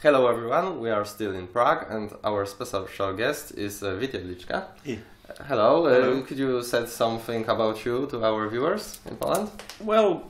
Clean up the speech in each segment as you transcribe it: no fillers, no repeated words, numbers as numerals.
Hello everyone, we are still in Prague and our special guest is Vit Jedlicka. Hey. Hello, Hello. Could you say something about you to our viewers in Poland? Well,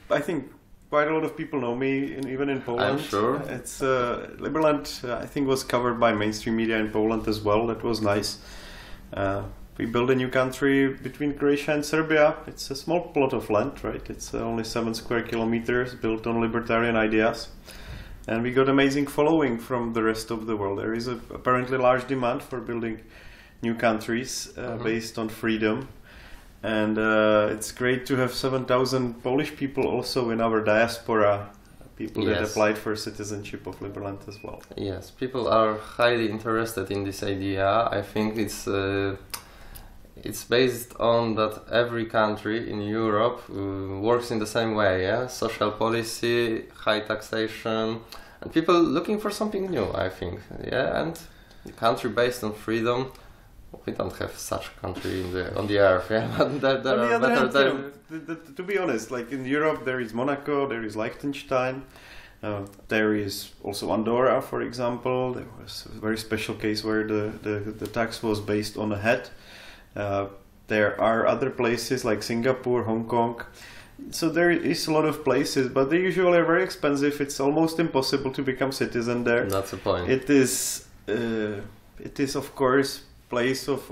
I think quite a lot of people know me, even in Poland. I'm sure. It's Liberland, I think, was covered by mainstream media in Poland as well. That was nice. We built a new country between Croatia and Serbia. It's a small plot of land, right? It's only 7 square kilometers, built on libertarian ideas. And we got amazing following from the rest of the world. There is apparently large demand for building new countries based on freedom. And it's great to have 7,000 Polish people also in our diaspora, people that applied for citizenship of Liberland as well. Yes, people are highly interested in this idea. I think it's based on that every country in Europe works in the same way, yeah? Social policy, high taxation, and people looking for something new, I think, yeah? And a country based on freedom, we don't have such a country on the earth, yeah? But to be honest, like in Europe there is Monaco, there is Liechtenstein, there is also Andorra, for example. There was a very special case where the tax was based on a head. There are other places like Singapore, Hong Kong. So there is a lot of places, but they usually are very expensive. It's almost impossible to become citizen there. That's the point. It is of course place of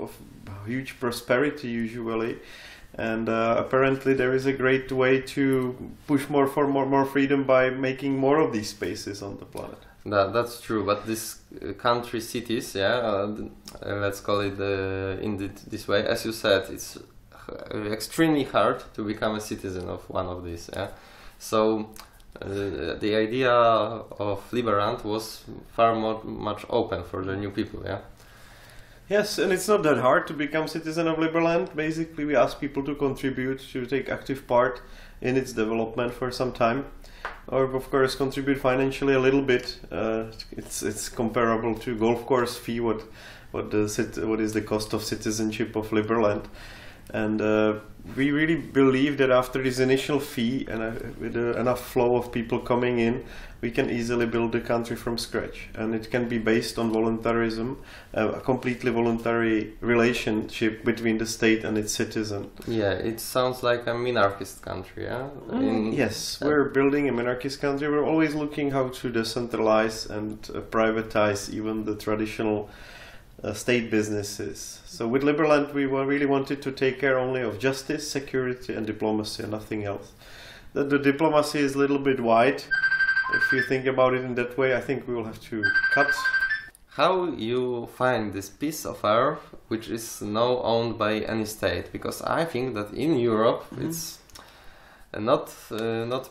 huge prosperity usually, and apparently there is a great way to push for more freedom by making more of these spaces on the planet. That's true, but these country cities, yeah, let's call it this way. As you said, it's extremely hard to become a citizen of one of these. Yeah, so the idea of Liberland was much open for the new people. Yeah. Yes, and it's not that hard to become citizen of Liberland. Basically, we ask people to contribute, to take active part in its development for some time. Or of course contribute financially a little bit. It's comparable to golf course fee. What is the cost of citizenship of Liberland? And we really believe that after this initial fee and with enough flow of people coming in, we can easily build the country from scratch, and it can be based on voluntarism, a completely voluntary relationship between the state and its citizen. Yeah, it sounds like a minarchist country, yeah? Yes, we're building a minarchist country. We're always looking how to decentralize and privatize even the traditional state businesses. So with Liberland we really wanted to take care only of justice, security and diplomacy and nothing else. The diplomacy is a little bit wide. If you think about it in that way, I think we will have to cut. How you find this piece of earth which is now owned by any state? Because I think that in Europe it's not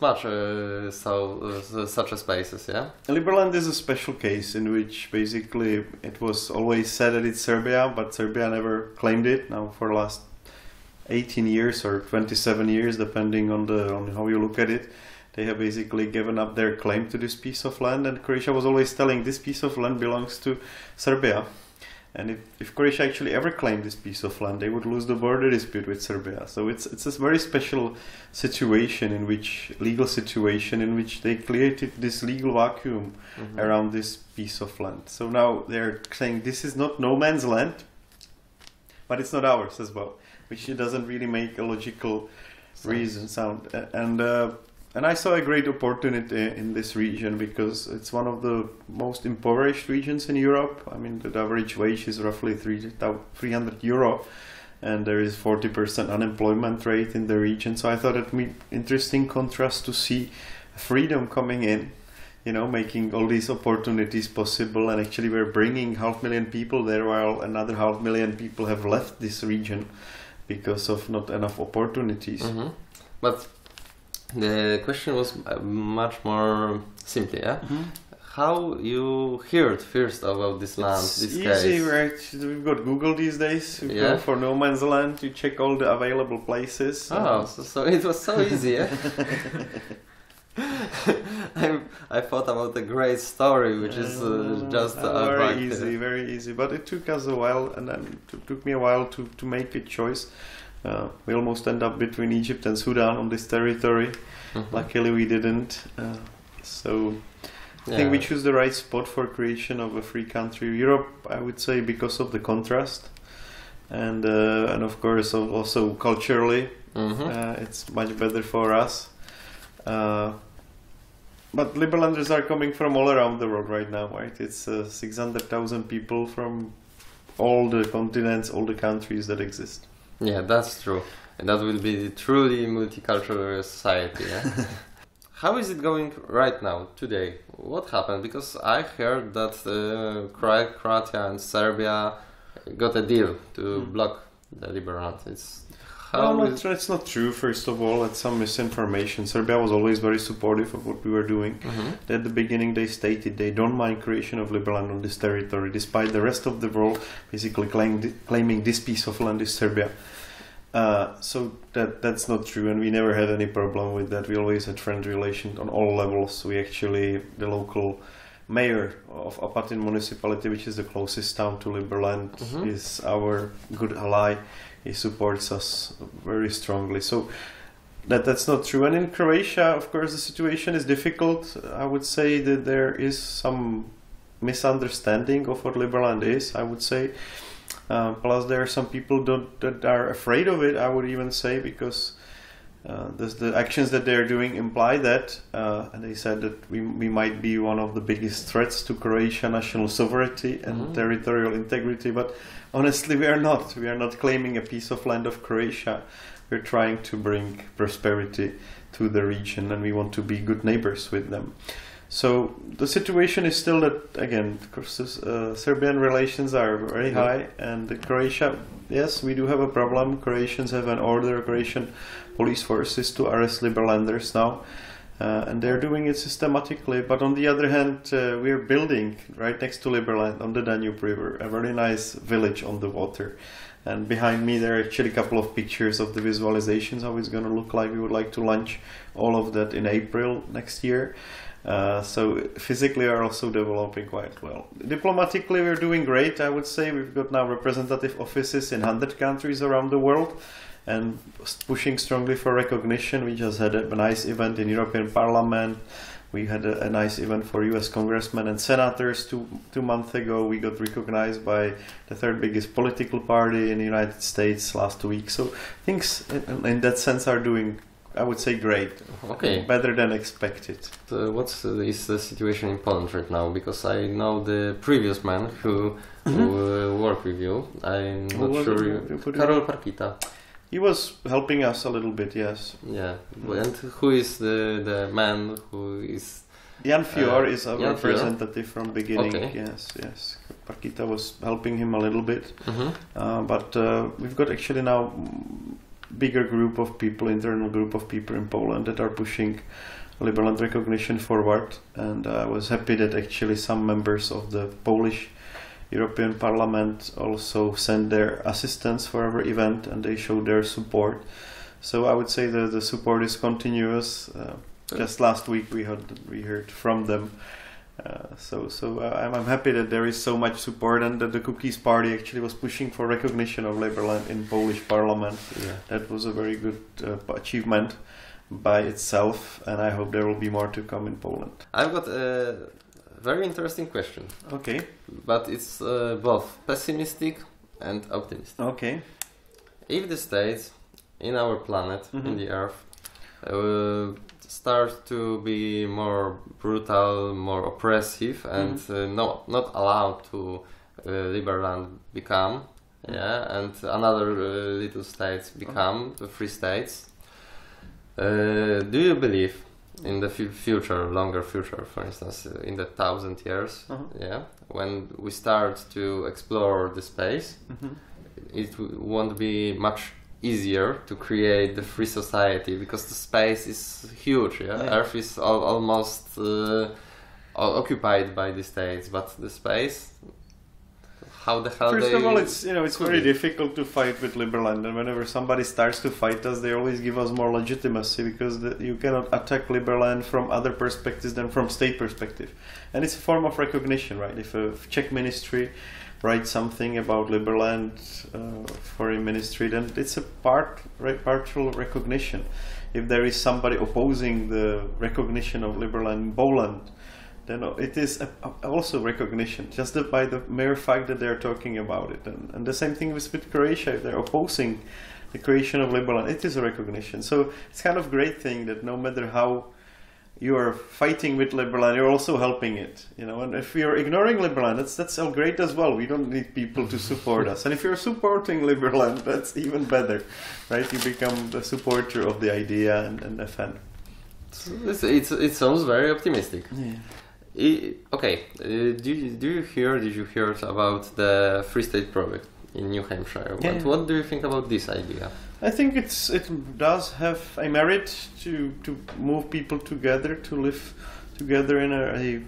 much such a spaces, yeah? Liberland is a special case in which basically it was always said that it's Serbia, but Serbia never claimed it. Now for the last 18 years or 27 years, depending on how you look at it, they have basically given up their claim to this piece of land, and Croatia was always telling this piece of land belongs to Serbia. And if Croatia actually ever claimed this piece of land, they would lose the border dispute with Serbia. So it's a very special situation legal situation in which they created this legal vacuum around this piece of land. So now they're saying this is not no man's land, but it's not ours as well, which doesn't really make a logical sound. And I saw a great opportunity in this region because it's one of the most impoverished regions in Europe. I mean, the average wage is roughly 300 euro, and there is 40% unemployment rate in the region. So I thought it would be interesting contrast to see freedom coming in, you know, making all these opportunities possible. And actually we're bringing 500,000 people there, while another 500,000 people have left this region because of not enough opportunities. But the question was much more simply, yeah? How you heard first about this land, this easy, case? Right? We've got Google these days. You go for no man's land, you check all the available places. Oh, so it was so easy, yeah? I thought about a great story, which is just very easy. But it took us a while, and then it took me a while to make a choice. We almost end up between Egypt and Sudan on this territory. Luckily we didn't. So I think we choose the right spot for creation of a free country. Europe, I would say, because of the contrast, and of course also culturally, it's much better for us. But Liberlanders are coming from all around the world right now, right? It's 600,000 people from all the continents, all the countries that exist. Yeah, that's true. And that will be truly multicultural society. Yeah? How is it going right now, today? What happened? Because I heard that Croatia and Serbia got a deal to block the Liberland. It's not true. First of all, it's some misinformation. Serbia was always very supportive of what we were doing. At the beginning, they stated they don't mind creation of Liberland on this territory, despite the rest of the world basically claiming this piece of land is Serbia. So that's not true, and we never had any problem with that. We always had friendly relations on all levels. The local mayor of Apatin municipality, which is the closest town to Liberland, is our good ally. He supports us very strongly. So that's not true. And in Croatia, of course, the situation is difficult. I would say that there is some misunderstanding of what Liberland is, I would say. Plus, there are some people that are afraid of it, I would even say, because the actions that they're doing imply that. And they said that we might be one of the biggest threats to Croatian national sovereignty and territorial integrity. But honestly, we are not. We are not claiming a piece of land of Croatia. We're trying to bring prosperity to the region, and we want to be good neighbors with them. So the situation is still that, again, Serbian relations are very high, and Croatia, yes, we do have a problem. Croatians have an order, Croatian police forces, to arrest Liberlanders now, and they're doing it systematically. But on the other hand, we're building right next to Liberland on the Danube River a very nice village on the water. And behind me there are actually a couple of pictures of the visualizations, how it's going to look like. We would like to launch all of that in April next year. So physically we are also developing quite well. Diplomatically we're doing great, I would say. We've got now representative offices in 100 countries around the world and pushing strongly for recognition. We just had a nice event in European Parliament. We had a nice event for US congressmen and senators two months ago. We got recognized by the third biggest political party in the United States last week. So things in that sense are doing, I would say, great. Okay. Better than expected. What is the situation in Poland right now? Because I know the previous man who worked with you. I'm not sure. Karol Parkita. He was helping us a little bit, yes. Yeah. And who is the man who is... Jan Fior is our representative from beginning. Okay. Yes. Parkita was helping him a little bit. But we've got actually now bigger group of people, internal group of people in Poland that are pushing Liberland recognition forward, and I was happy that actually some members of the Polish European Parliament also sent their assistance for our event, and they showed their support. So I would say that the support is continuous. Just last week we heard from them. I'm happy that there is so much support, and that the Cookies Party actually was pushing for recognition of Liberland in Polish Parliament. Yeah. That was a very good achievement by itself, and I hope there will be more to come in Poland. I've got a very interesting question. Okay. But it's both pessimistic and optimistic. Okay. If the states in our planet, in the Earth, start to be more brutal, more oppressive, and not allowed to Liberland become, and another little states become free states. Do you believe in the future, longer future, for instance, in the 1,000 years, when we start to explore the space, it won't be much easier to create the free society, because the space is huge. Earth is almost occupied by the states, but the space, how the hell? First of all, it's very difficult to fight with Liberland, and whenever somebody starts to fight us, they always give us more legitimacy, because you cannot attack Liberland from other perspectives than from state perspective, and it's a form of recognition, right? If a Czech ministry write something about Liberland, foreign ministry, then it's a partial recognition. If there is somebody opposing the recognition of Liberland in Poland, then it is also recognition, just by the mere fact that they're talking about it. And the same thing with Croatia, if they're opposing the creation of Liberland, it is a recognition. So it's kind of great thing that no matter how you are fighting with Liberland, you're also helping it, you know. And if you're ignoring Liberland, that's all great as well. We don't need people to support us. And if you're supporting Liberland, that's even better, right? You become the supporter of the idea and a fan. It sounds very optimistic. Yeah. Okay, did you hear about the Free State project in New Hampshire? Yeah. What do you think about this idea? I think it does have a merit to move people together, to live together in a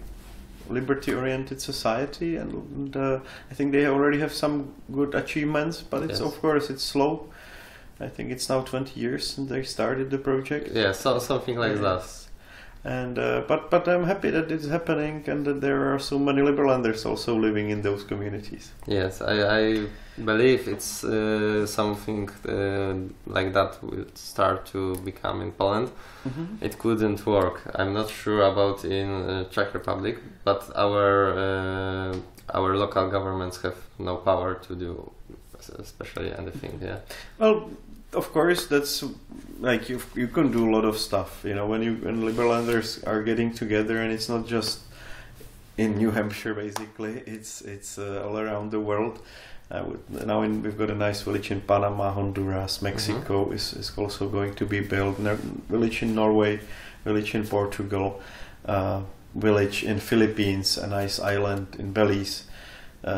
liberty-oriented society, and I think they already have some good achievements. But it's of course it's slow. I think it's now 20 years since they started the project. Yeah, something like that. And but I'm happy that it's happening and that there are so many Liberlanders also living in those communities. Yes, I believe it's something like that will start to become in Poland. Mm-hmm. It couldn't work. I'm not sure about in Czech Republic, but our local governments have no power to do especially anything. Yeah. Well, of course, that's like you can do a lot of stuff, you know, when Liberlanders are getting together, and it's not just in New Hampshire. Basically, it's all around the world. Now we've got a nice village in Panama, Honduras, Mexico is also going to be built. Village in Norway, village in Portugal, village in Philippines, a nice island in Belize.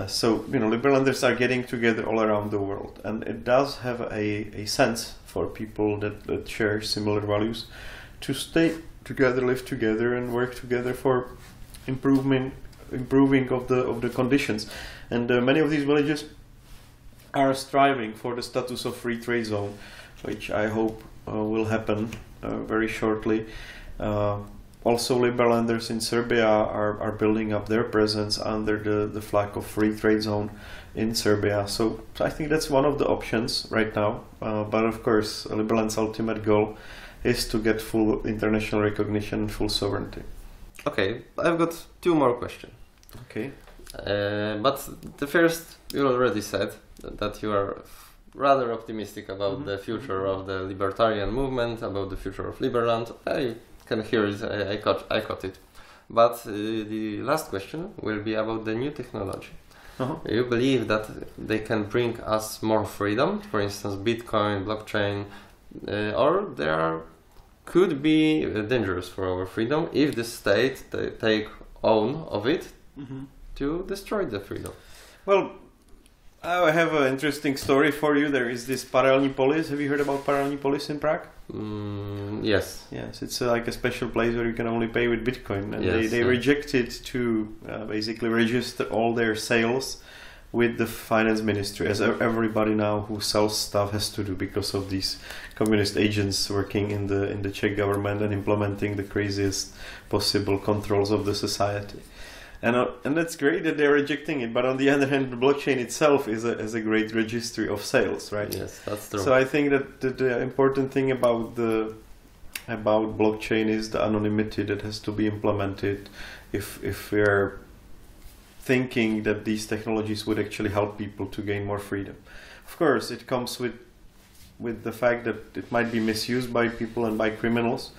So, you know, Liberlanders are getting together all around the world, and it does have a sense for people that share similar values to stay together, live together, and work together for improving of the conditions. And many of these villages are striving for the status of free trade zone, which I hope will happen very shortly. Also, Liberlanders in Serbia are building up their presence under the flag of free trade zone in Serbia. So I think that's one of the options right now. But of course, Liberland's ultimate goal is to get full international recognition and full sovereignty. Okay, I've got two more questions. Okay. But the first, you already said that you are rather optimistic about the future of the libertarian movement, about the future of Liberland. I can hear it, I caught it. But the last question will be about the new technology. You believe that they can bring us more freedom, for instance, Bitcoin, blockchain, or could be dangerous for our freedom if the state take own of it to destroy the freedom? Well, I have an interesting story for you. There is this paralelní polis. Have you heard about paralelní polis in Prague? Yes. Yes, it's like a special place where you can only pay with Bitcoin. And yes, they rejected to basically register all their sales with the finance ministry, as everybody now who sells stuff has to do because of these communist agents working in the Czech government and implementing the craziest possible controls of the society. And that's great that they're rejecting it, but on the other hand, the blockchain itself is a great registry of sales, right? Yes, that's true. So I think that the important thing about blockchain is the anonymity that has to be implemented if we're thinking that these technologies would actually help people to gain more freedom. Of course, it comes with the fact that it might be misused by people and by criminals.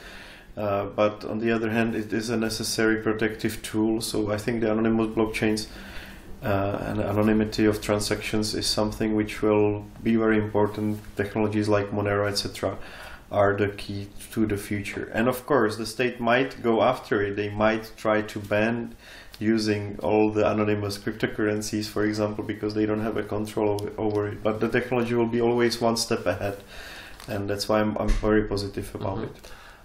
But on the other hand, it is a necessary protective tool. So I think the anonymous blockchains and the anonymity of transactions is something which will be very important. Technologies like Monero, etc., are the key to the future. And of course, the state might go after it. They might try to ban using all the anonymous cryptocurrencies, for example, because they don't have a control over it. But the technology will be always one step ahead, and that's why I'm very positive about it.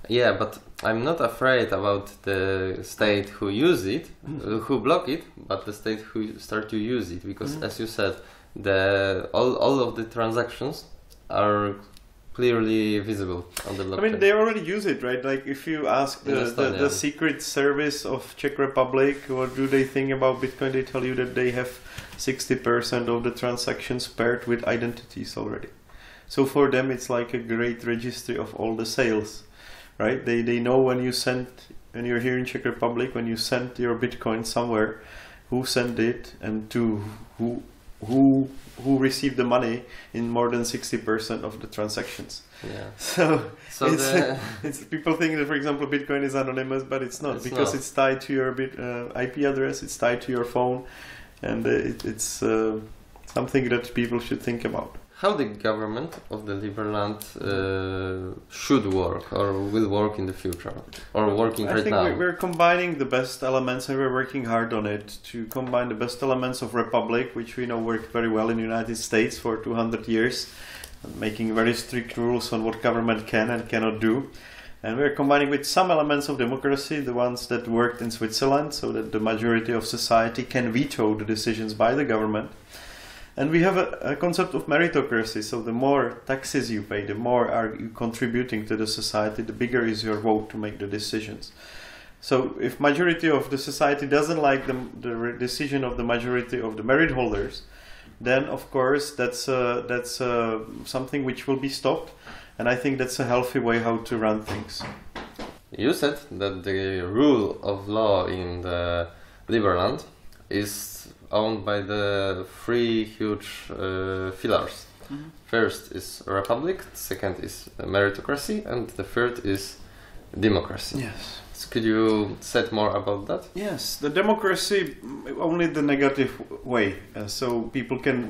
Yeah, but I'm not afraid about the state who use it, who block it, but the state who start to use it, because as you said, all of the transactions are clearly visible on the blockchain. I mean, they already use it, right? Like if you ask the Secret Service of Czech Republic, what do they think about Bitcoin? They tell you that they have 60% of the transactions paired with identities already. So for them, it's like a great registry of all the sales. Right? They know when you send when you're here in Czech Republic, when you send your Bitcoin somewhere, who sent it and to who received the money in more than 60% of the transactions. Yeah. So the it's people think that, for example, Bitcoin is anonymous, but it's not, because it's tied to your IP address, it's tied to your phone, and it's something that people should think about. how the government of the Liberland should work or will work in the future, or working right now? I think we're combining the best elements, and we're working hard on it to combine the best elements of Republic, which we know worked very well in the United States for 200 years, making very strict rules on what government can and cannot do. And we're combining with some elements of democracy, the ones that worked in Switzerland, so that the majority of society can veto the decisions by the government. And we have a concept of meritocracy, so the more taxes you pay, the more are you contributing to the society, the bigger is your vote to make the decisions. So if majority of the society doesn't like the decision of the majority of the merit holders, then of course that's something which will be stopped. And I think that's a healthy way how to run things. You said that the rule of law in the Liberland is owned by the three huge pillars. Mm-hmm. First is republic, second is meritocracy, and the third is democracy. Yes. So could you say more about that? Yes, the democracy only the negative way. So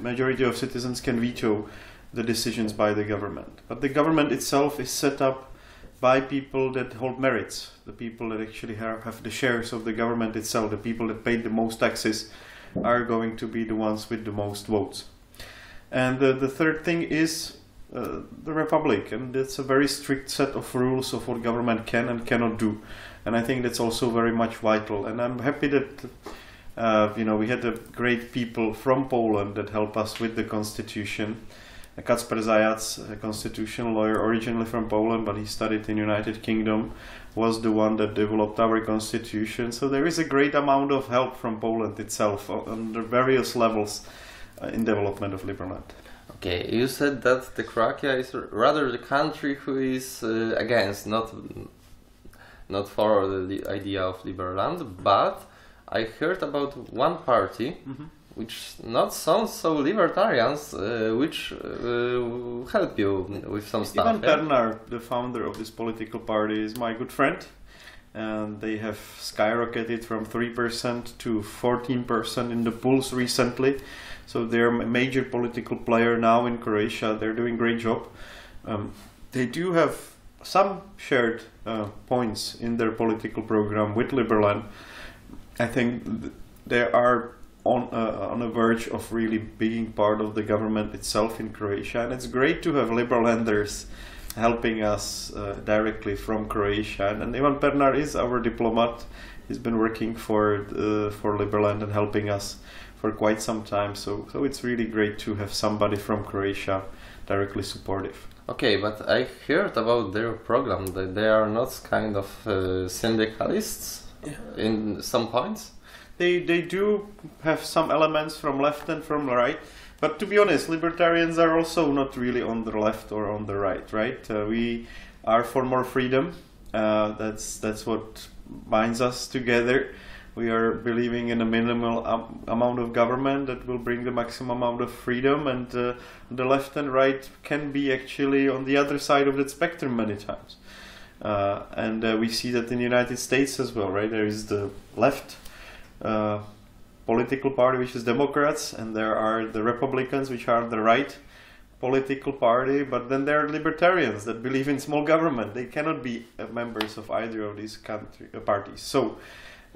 majority of citizens can veto the decisions by the government. But the government itself is set up by people that hold merits, the people that actually have the shares of the government itself, the people that paid the most taxes are going to be the ones with the most votes. And the third thing is the republic, and it's a very strict set of rules of what government can and cannot do. And I think that's also very much vital. And I'm happy that we had great people from Poland that help us with the constitution. Kacper Zajac, a constitutional lawyer originally from Poland, but he studied in the United Kingdom, was the one that developed our constitution. So there is a great amount of help from Poland itself on the various levels in development of Liberland. Okay, you said that the Croatia is rather the country who is against, not for the idea of Liberland, but I heard about one party, mm-hmm, which not sounds so libertarians, which help you with some stuff. Ivan Pernar, the founder of this political party, is my good friend, and they have skyrocketed from 3% to 14% in the polls recently. So they're a major political player now in Croatia. They're doing a great job. They do have some shared points in their political program with Liberland. I think they are on a verge of really being part of the government itself in Croatia, and it's great to have Liberlanders helping us directly from Croatia. And Ivan Pernar is our diplomat. He's been working for Liberland and helping us for quite some time. So it's really great to have somebody from Croatia directly supportive. Okay, but I heard about their program that they are not kind of syndicalists in some points. They do have some elements from left and from right, but to be honest, libertarians are also not really on the left or on the right, right? We are for more freedom. That's what binds us together. We are believing in a minimal amount of government that will bring the maximum amount of freedom, and the left and right can be actually on the other side of that spectrum many times. And we see that in the United States as well, right? There is the left political party, which is Democrats, and there are the Republicans, which are the right political party, but then there are libertarians that believe in small government. They cannot be members of either of these parties. So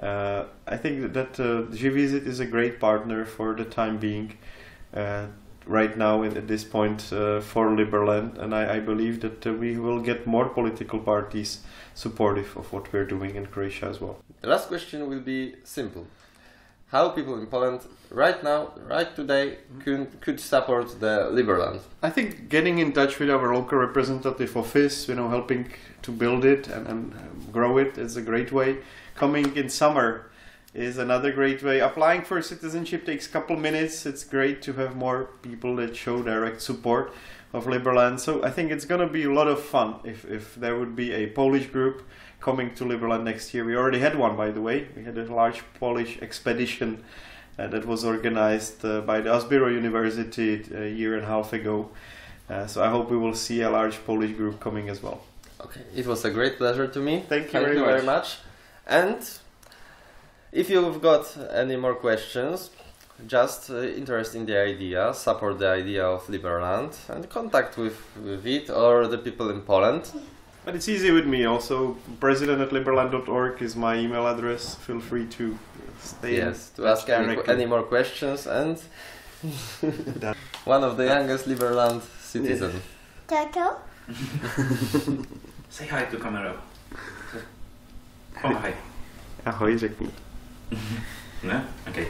I think that Visit is a great partner for the time being right now at this point for Liberland, and I believe that we will get more political parties supportive of what we're doing in Croatia as well. The last question will be simple. How people in Poland right now, right today, could support the Liberland? I think getting in touch with our local representative office, helping to build it and grow it is a great way. Coming in summer is another great way. Applying for citizenship takes a couple minutes. It's great to have more people that show direct support. of Liberland. So I think it's going to be a lot of fun if there would be a Polish group coming to Liberland next year. We already had one, by the way. We had a large Polish expedition that was organized by the Asbiro University a year and a half ago. So I hope we will see a large Polish group coming as well. Okay, it was a great pleasure to me. Thank you very much. And if you've got any more questions, just interest in the idea, support the idea of Liberland, and contact with Vit or the people in Poland. But it's easy with me also. president@liberland.org is my email address. Feel free to stay to ask any more questions, and one of the youngest Liberland citizens. Tato? Say hi to camera. Oh, hi. Ahoj, řekni. No? Okay.